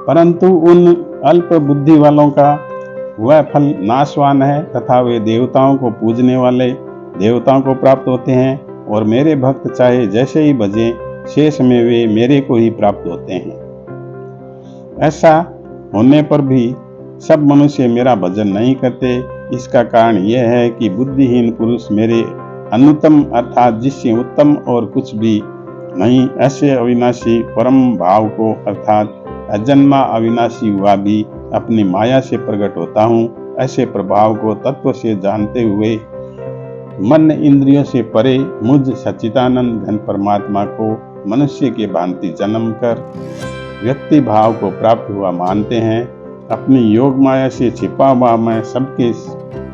परंतु उन अल्प बुद्धि वालों का वह फल नाशवान है तथा वे देवताओं को पूजने वाले देवताओं को प्राप्त होते हैं, और मेरे भक्त चाहे जैसे ही भजें शेष में वे मेरे को ही प्राप्त होते हैं। ऐसा होने पर भी सब मनुष्य मेरा भजन नहीं करते। इसका कारण यह है कि बुद्धिहीन पुरुष मेरे अनुत्तम अर्थात जिससे उत्तम और कुछ भी नहीं ऐसे अविनाशी परम भाव को अर्थात अजन्मा अविनाशी हुआ भी अपनी माया से प्रकट होता हूँ, ऐसे प्रभाव को तत्व से जानते हुए मन इंद्रियों से परे मुझ सच्चिदानंद घन परमात्मा को मनुष्य के भांति जन्म कर व्यक्ति भाव को प्राप्त हुआ मानते हैं। अपनी योग माया से छिपा हुआ मैं सबके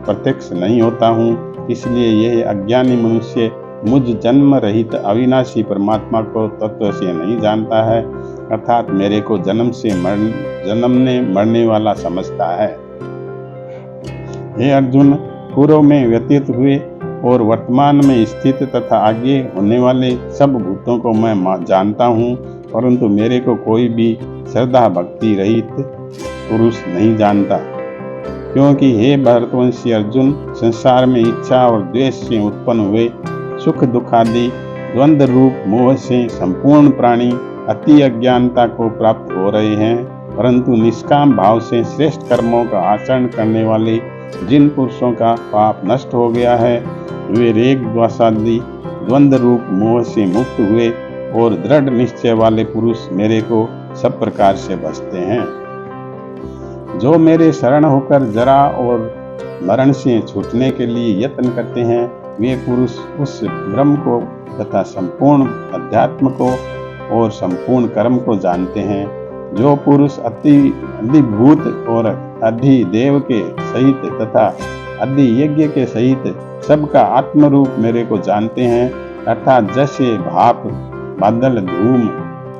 प्रत्यक्ष नहीं होता हूँ, इसलिए यह अज्ञानी मनुष्य मुझ जन्म रहित अविनाशी परमात्मा को तत्व से नहीं जानता है, अर्थात मेरे को जन्मने मरने वाला समझता है। हे अर्जुन, पूर्व में व्यतीत हुए और वर्तमान में स्थित तथा आगे होने वाले सब भूतों को मैं जानता हूँ, परंतु मेरे को कोई भी श्रद्धा भक्ति रहित पुरुष नहीं जानता। क्योंकि हे भरतवंशी अर्जुन, संसार में इच्छा और द्वेष से उत्पन्न हुए सुख दुखादि द्वंद्व रूप मोह से संपूर्ण प्राणी अति अज्ञानता को प्राप्त हो रहे हैं, परंतु निष्काम भाव से श्रेष्ठ कर्मों का आचरण करने वाले जिन पुरुषों का पाप नष्ट हो गया है, वे रेग द्वेषादि द्वंद्व रूप मोह से मुक्त हुए और दृढ़ निश्चय वाले पुरुष मेरे को सब प्रकार से बचते हैं। जो मेरे शरण होकर जरा और मरण से छूटने के लिए यत्न करते हैं, वे पुरुष उस ब्रह्म को तथा संपूर्ण अध्यात्म को और संपूर्ण कर्म को जानते हैं। जो पुरुष अधिभूत और अधिदेव के सहित तथा अधियज्ञ के सहित सबका आत्म रूप मेरे को जानते हैं, अर्थात जैसे भाप बादल धूम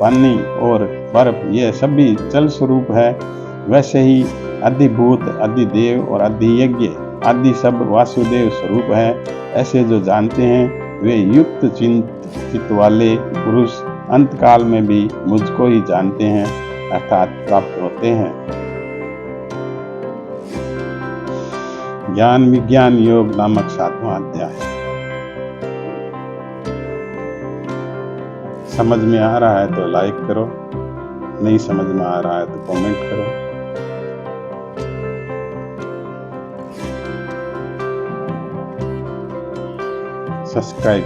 पानी और बर्फ ये सभी जल स्वरूप है, वैसे ही अधिभूत अधिदेव और अधियज्ञ आदि सब वासुदेव स्वरूप है। ऐसे जो जानते हैं वे युक्त चित्त वाले पुरुष अंत काल में भी मुझको ही जानते हैं, अर्थात प्राप्त होते हैं। ज्ञान विज्ञान योग नामक 7वां अध्याय। समझ में आ रहा है तो लाइक करो, नहीं समझ में आ रहा है तो कमेंट करो। सब्सक्राइब